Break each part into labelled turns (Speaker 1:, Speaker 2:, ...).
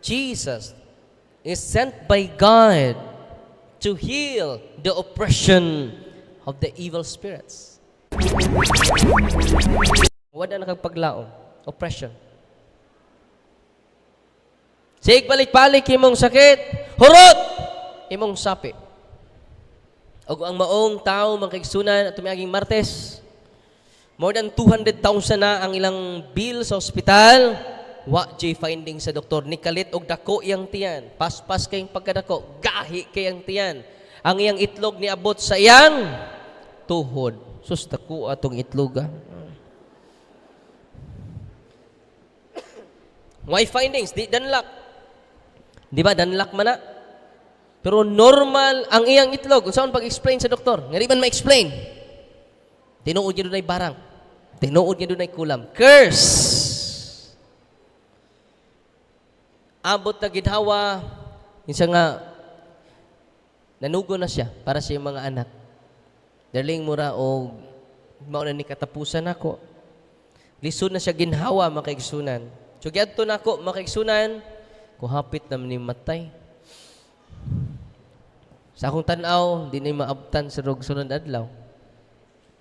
Speaker 1: Jesus is sent by God to heal the oppression of the evil spirits. Wala nakagpaglaom. Oppression. Sig balik-balik imong sakit, hurot imong sapi. Og ang maong tao makigsunan at tumiaging Martes, more than 200,000 na ang ilang bill sa ospital. Wa jay finding sa doktor, nikalit og dako iyang tiyan. Paspas kayong pagkadako, gahi kayang tiyan. Ang iyang itlog niabot sa iyang tuhod. Sus, dako atong itlog. Why findings? Di danlak. Di ba danlak man na? Pero normal ang iyang itlog. Kung saan pag-explain sa doktor, nga di man ma-explain. Tinuod niya doon ay barang. Tinuod niya doon ay kulam. Curse! Abot na ginhawa, isa nga, nanugo na siya para sa iyong mga anak. Darling mura o mauna ni katapusan ako. Lisod na siya ginhawa makaigsunan. So gyadto na ako makaigsunan, kuhapit na ni matay. Sa akong tanaw, di na maabtan sa rogsunod adlaw.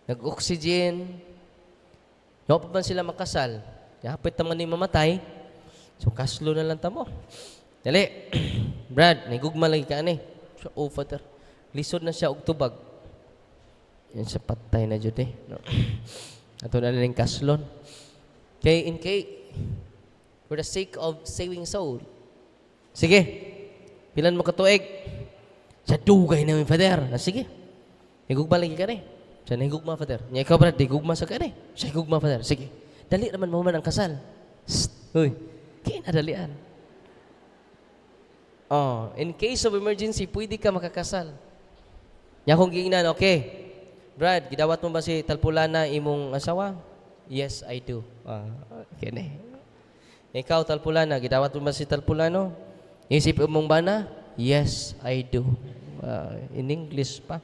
Speaker 1: Nag-oxygen. No pa man sila makasal. Hapit naman ni mamatay. So, kaslo na lang tamo. Dali. Brad, nagugma lagi ka ani. So, oh, father. Lisod na siya og tubag. Yan siya patay na dyan eh. No. Ato na rin kaslon. For the sake of saving soul. Sige. Pilan mo katuig. Sa dugay namin, father. Sige. Nagugma lagi ka ni. Siya nagugma, father. Nya ikaw, Brad, nagugma sa ka ni. Siya nagugma, father. Sige. Dali naman mo man ang kasal. Uy. Kinadalian. Oh, in case of emergency, pwede ka makakasal. Nya kung gingnan, okay. Brad, gidawat mo ba si Talpulana imong asawa? Yes, I do. Okay na. Ikaw, Talpulana, gidawat mo ba si Talpulano? Isip mong bana? Yes, I do. In English pa.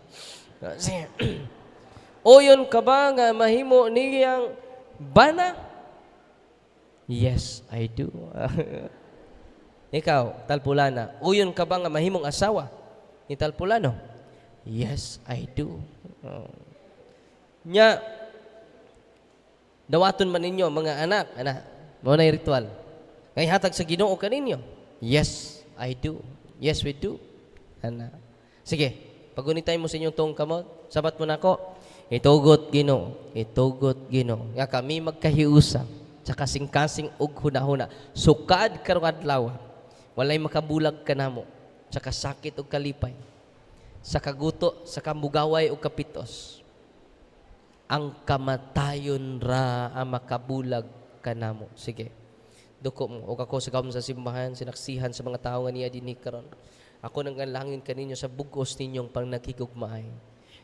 Speaker 1: O yun ka ba nga mahimo niyang bana? Yes, I do. Ikaw, Talpulana, uyon ka ba nga mahimong asawa ni Talpulano? Yes, I do. Nya, dawaton man ninyo mga anak, mo na ritual. Ngay hatag sa Ginoo kaninyo? Yes, I do. Yes, we do. Sige, pagunitay mo sa inyong tong kamot. Sabat mo na ko. Itugot Ginoo. Itugot Ginoo. Nga kami magkahiusa sa kasing-kasing ug huna-huna. Sukad karong adlaw, walay makabulag kanamo sa kasakit ug kalipay, sa kaguto, sa kamugaway ug kapitos. Ang kamatayon ra ang makabulag kanamo. Sige. Duko mo ug ako sa sa simbahan, sinaksihan sa mga tawo nga niya dinhi karon. Ako nang ganlangin kaninyo sa bugos ninyong pang nagkigugmaay.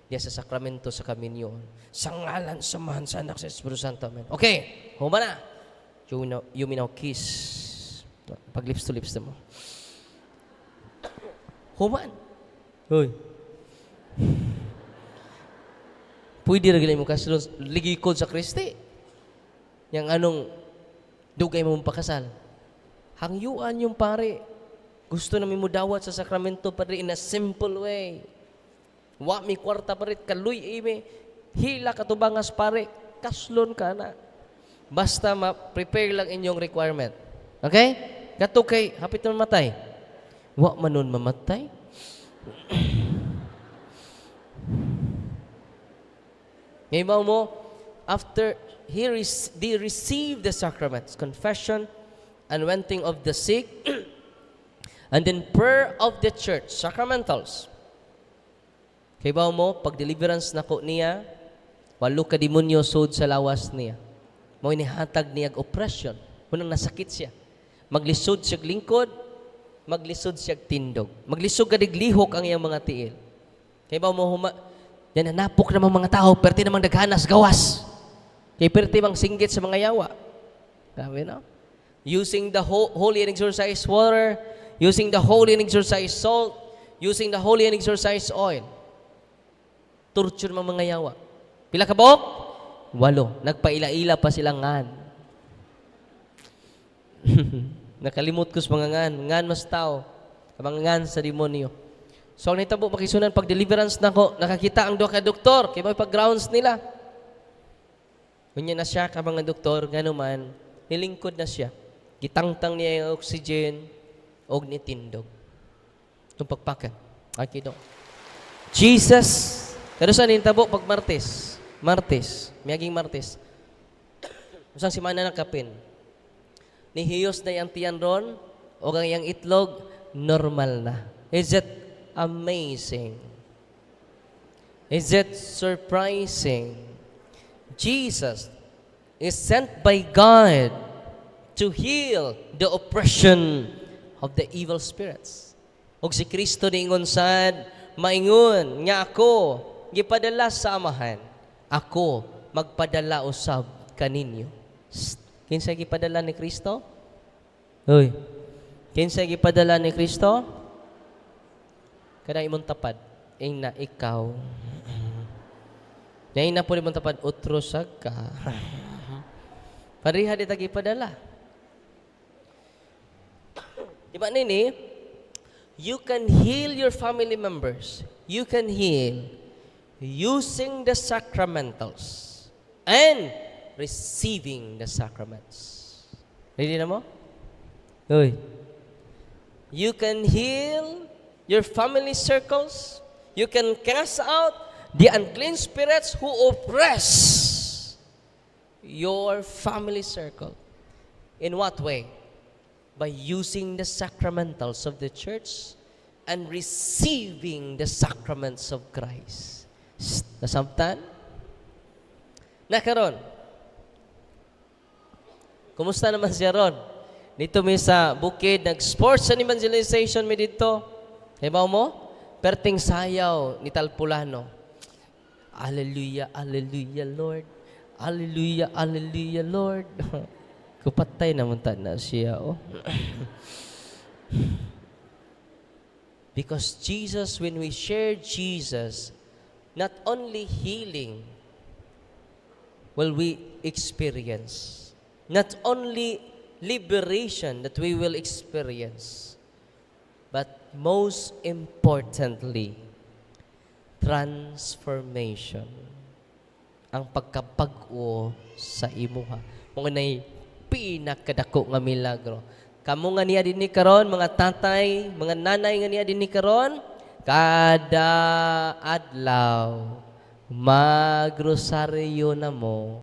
Speaker 1: Diya sa sakramento sa kaminyon. Sa ngalan samahan sa anak sa Espiritu Santo. Amen. Okay. Huma na. You may now kiss. Pag lips to lips mo. Human. Hoy. Pwede rin mo kasunod. Ligikod sa Kristi. Yang anong dugay mo pakasal. Hangyuan yung pare. Gusto namin mo dawat sa sakramento padre in a simple way. Wa mi kwarta parit kaluy ime. Hila katubangas pare. Kaslon ka na. Basta ma-prepare lang inyong requirement. Okay? Kato kay, hapit na mamatay. Wa man nun mamatay. Ngayon mo, after they receive the sacraments, confession, anointing of the sick, and then prayer of the church, sacramentals. Kaya ba mo, pag deliverance na ko niya, walo ka demonyo sod sa lawas niya. Mo inihatag niya oppression. Munang nasakit siya. Maglisod siya lingkod, maglisod siya tindog. Maglisod kadiglihok ang iyang mga tiil. Kaya ba mo yan napok na mga tao, perti namang daghanas gawas. Kaya perti mang singgit sa mga yawa. Grabe no? Using the holy and exorcised water, using the holy and exorcised salt, using the holy and exorcised oil. Torture mga yawa. Pila ka buok? 8. Nagpaila-ila pa silang ngan. Nakalimot ko sa mga ngan mas tao, mga ngan sa demonyo. So, ang nitabo makisunan, pag deliverance na ko, nakakita ang duha ka doktor, kaya may pag-grounds nila. Kunya na siya ka mga doktor, ganuman, nilingkod na siya. Gitangtang niya yung oxygen, og nitindog. Itong pagpakan. Okay, do. Jesus, pero saan nitabo pag Martes? Martes, miyaging Martes. Usang simana ng kapin. Nihiyos na yung tiyan ron, o ang yung itlog, normal na. Is it amazing? Is it surprising? Jesus is sent by God to heal the oppression of the evil spirits. Og si Kristo niingon sad, maingon nga ako gipadala sa Amahan. Ako magpadala usab kaninyo. Kinsa gipadala ni Kristo? Hoy. Kinsa gipadala ni Kristo? Kada imong tapad, ing na ikaw. Ngayon na po imong tapad, utrosag ka. Pariha di tagi padala. Di ba nini? You can heal your family members. You can heal using the sacramentals and receiving the sacraments. Ready na mo? Uy. You can heal your family circles. You can cast out the unclean spirits who oppress your family circle. In what way? By using the sacramentals of the church and receiving the sacraments of Christ. Nasamtan? Nakaron. Kumusta naman siya ron? Dito mi sa bukid, nag-sports and evangelization mi dito. Hibaw mo? Perting sayaw ni Talpulano. Hallelujah, hallelujah, Lord. Hallelujah, hallelujah, Lord. Kupatay naman na siya, oh. Because Jesus, when we share Jesus, not only healing will we experience, not only liberation that we will experience, but most importantly, transformation. Ang pagkabag-o sa imuha. Mga na'y pinakadako nga milagro. Kamu nga niya din ni karon, mga tatay, mga nanay nga niya din ni karon, kada adlaw, magrosaryo na mo,